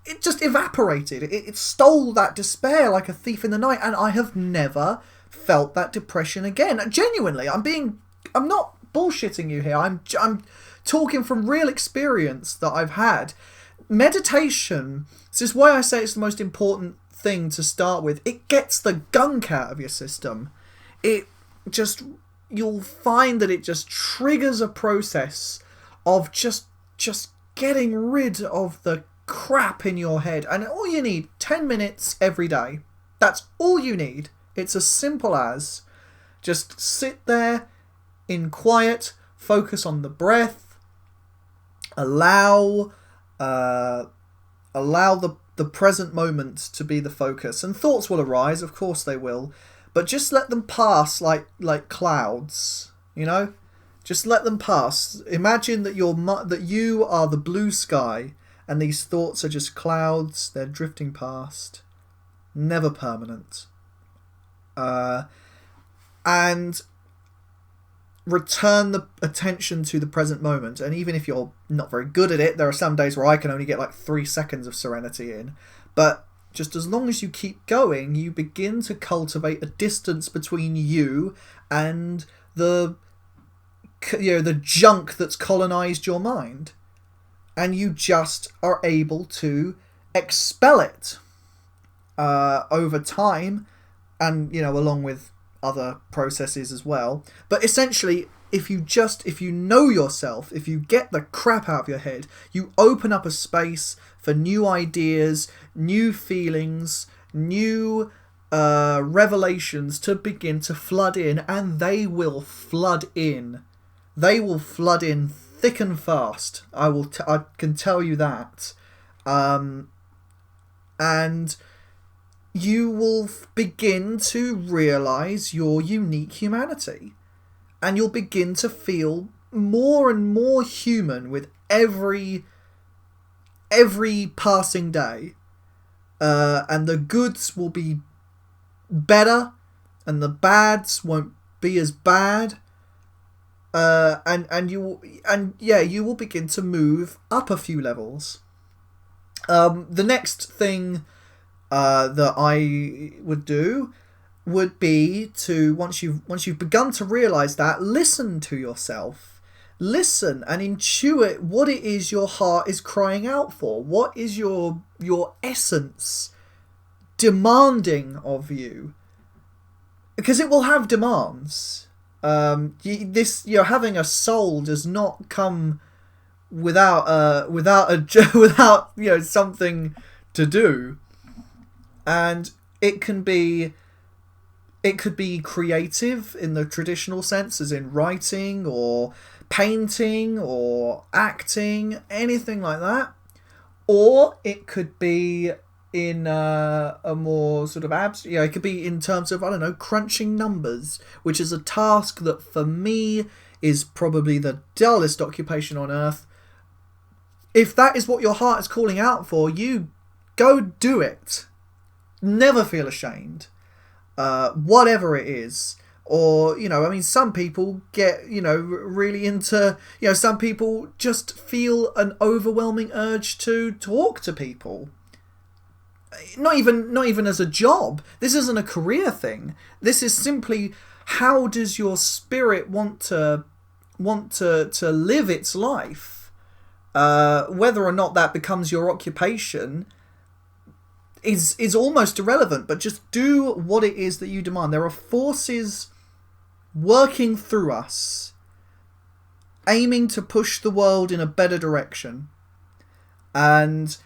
It just evaporated. It stole that despair like a thief in the night, and I have never felt that depression again. Genuinely, I'm not bullshitting you here. I'm talking from real experience that I've had. Meditation, this is why I say it's the most important thing to start with. It gets the gunk out of your system. You'll find that it just triggers a process of just getting rid of the crap in your head. And all you need, 10 minutes every day. That's all you need. It's as simple as just sit there in quiet, focus on the breath, allow the present moment to be the focus. And thoughts will arise, of course they will, but just let them pass like clouds, you know? Just let them pass. Imagine that you are the blue sky, and these thoughts are just clouds. They're drifting past, never permanent. And return the attention to the present moment. And even if you're not very good at it, there are some days where I can only get like 3 seconds of serenity in. But just as long as you keep going, you begin to cultivate a distance between you and the junk that's colonized your mind. And you just are able to expel it over time, and along with other processes as well. But essentially, if you know yourself, if you get the crap out of your head, you open up a space for new ideas, new feelings, new revelations to begin to flood in, and they will flood in. They will flood in thick and fast. I can tell you that. And you will begin to realise your unique humanity. And you'll begin to feel more and more human with every passing day. And the goods will be better, and the bads won't be as bad. You will begin to move up a few levels. The next thing that I would do would be to, once you've begun to realise that, listen to yourself. Listen and intuit what it is your heart is crying out for. What is your essence demanding of you? Because it will have demands. Having a soul does not come without something to do, and it could be creative in the traditional sense, as in writing or painting or acting, anything like that, or it could be in a more sort of it could be in terms of, I don't know, crunching numbers, which is a task that for me is probably the dullest occupation on earth. If that is what your heart is calling out for, you go do it. Never feel ashamed, whatever it is. Or, some people get, really into, some people just feel an overwhelming urge to talk to people. Not even as a job. This isn't a career thing. This is simply, how does your spirit want to live its life? Whether or not that becomes your occupation, is almost irrelevant, but just do what it is that you demand. There are forces working through us, aiming to push the world in a better direction. And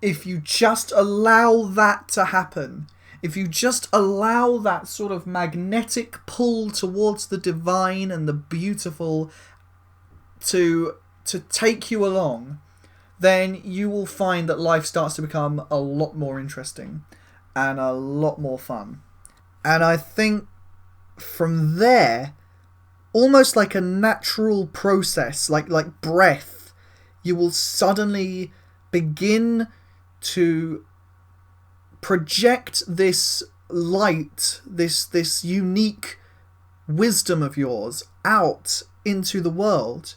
if you just allow that to happen, if you just allow that sort of magnetic pull towards the divine and the beautiful to take you along, then you will find that life starts to become a lot more interesting and a lot more fun. And I think from there, almost like a natural process, like breath, you will suddenly begin to project this light, this unique wisdom of yours out into the world.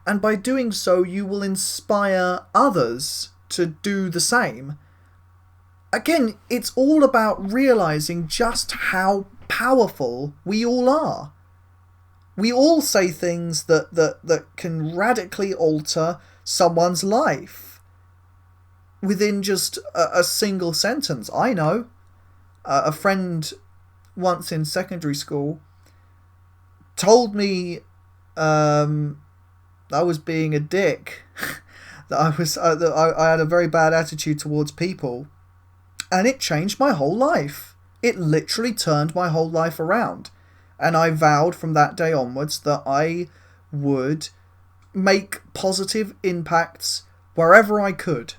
And by doing so, you will inspire others to do the same. Again, it's all about realizing just how powerful we all are. We all say things that can radically alter someone's life within just a single sentence. I know a friend once in secondary school told me I was being a dick, that I had a very bad attitude towards people, and it changed my whole life. It literally turned my whole life around, and I vowed from that day onwards that I would make positive impacts wherever I could.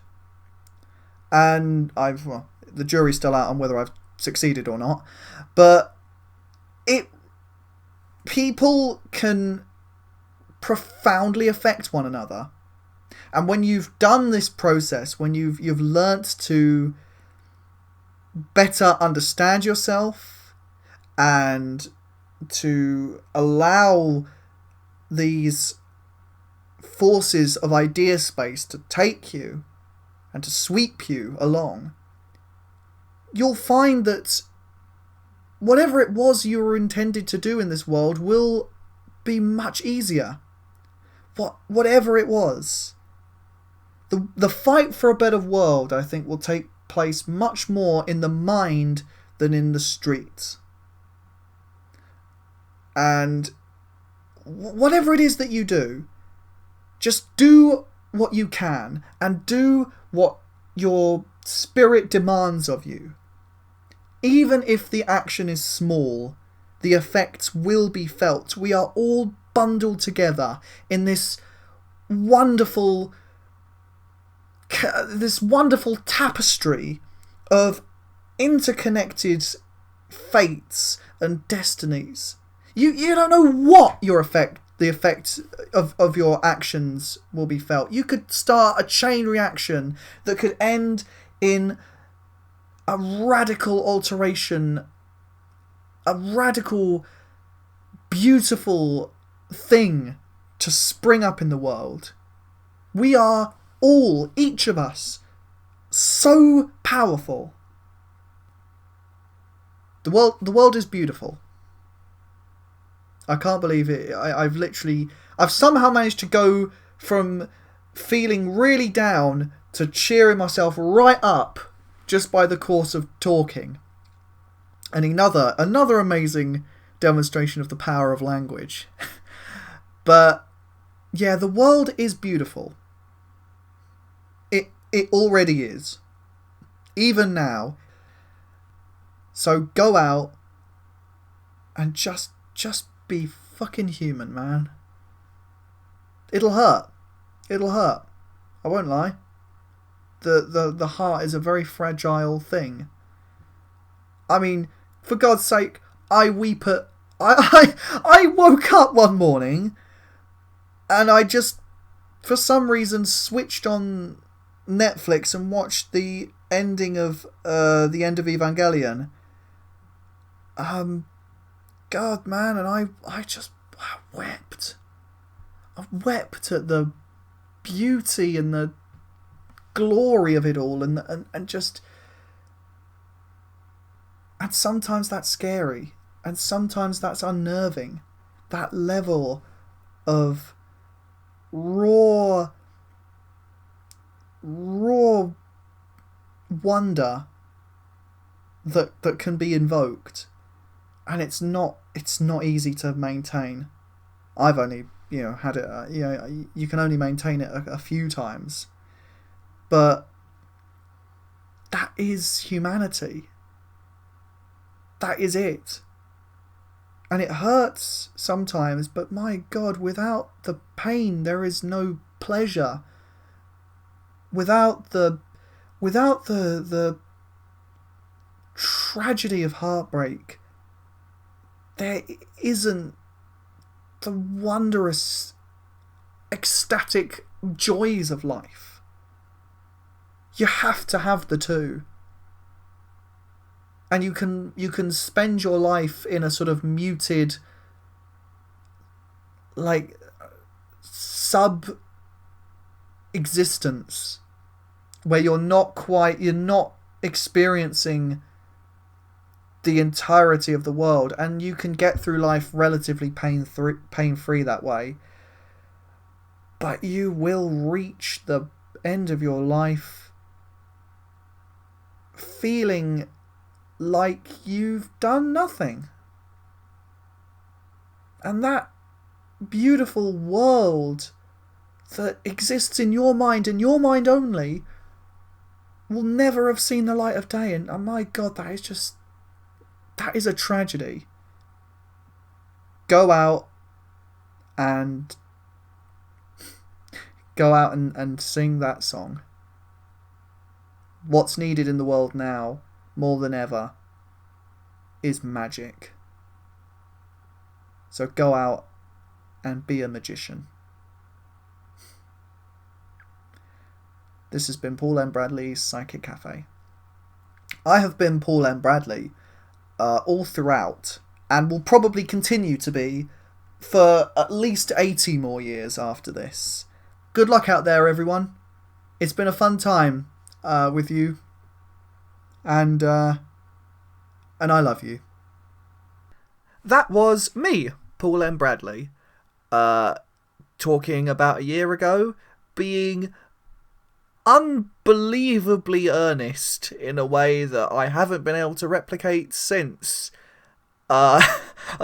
And the jury's still out on whether I've succeeded or not, but people can profoundly affect one another. And when you've done this process, when you've learnt to better understand yourself and to allow these forces of idea space to take you and to sweep you along, you'll find that whatever it was you were intended to do in this world will be much easier. Whatever it was. The fight for a better world, I think, will take place much more in the mind than in the streets. And whatever it is that you do, just do what you can and do what your spirit demands of you. Even if the action is small, the effects will be felt. We are all bundled together in this wonderful tapestry of interconnected fates and destinies. You don't know what the effect of your actions will be felt. You could start a chain reaction that could end in a radical alteration, a radical, beautiful thing to spring up in the world. We are all, each of us, so powerful. The world is beautiful. I can't believe it. I've somehow managed to go from feeling really down to cheering myself right up just by the course of talking. And another amazing demonstration of the power of language. But yeah, the world is beautiful. It already is. Even now. So go out and just be fucking human, man. It'll hurt. I won't lie. The heart is a very fragile thing. I mean, for God's sake, I woke up one morning and I just, for some reason, switched on Netflix and watched the ending of the end of Evangelion. God, man, and I wept. I wept at the beauty and the glory of it all, and just. And sometimes that's scary, and sometimes that's unnerving. That level of raw wonder that can be invoked, and it's not easy to maintain. I've only had it. You can only maintain it a few times, but that is humanity. That is it. And it hurts sometimes, but my God, without the pain, there is no pleasure. Without the tragedy of heartbreak, there isn't the wondrous, ecstatic joys of life. You have to have the two. And you can spend your life in a sort of muted, like, sub-existence, where you're not experiencing the entirety of the world, and you can get through life relatively pain-free that way. But you will reach the end of your life feeling like you've done nothing. And that beautiful world that exists in your mind and your mind only will never have seen the light of day. And oh my God, that is a tragedy. Go out and sing that song. What's needed in the world now, more than ever, is magic. So go out and be a magician. This has been Paul M. Bradley's Psychic Cafe. I have been Paul M. Bradley all throughout, and will probably continue to be for at least 80 more years after this. Good luck out there, everyone. It's been a fun time with you, and I love you. That was me, Paul M. Bradley, talking about a year ago, being unbelievably earnest in a way that I haven't been able to replicate since. I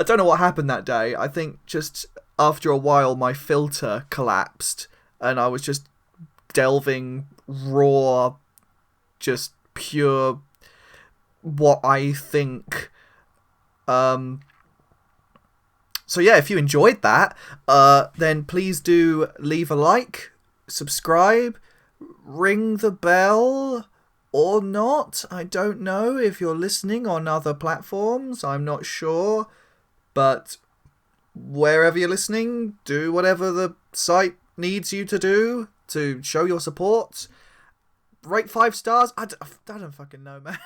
don't know what happened that day. I think just after a while my filter collapsed and I was just delving raw, just pure what I think. So yeah, if you enjoyed that, then please do leave a like, subscribe, ring the bell or not. I don't know if you're listening on other platforms. I'm not sure. But wherever you're listening, do whatever the site needs you to do to show your support. Rate 5 stars. I don't fucking know, man.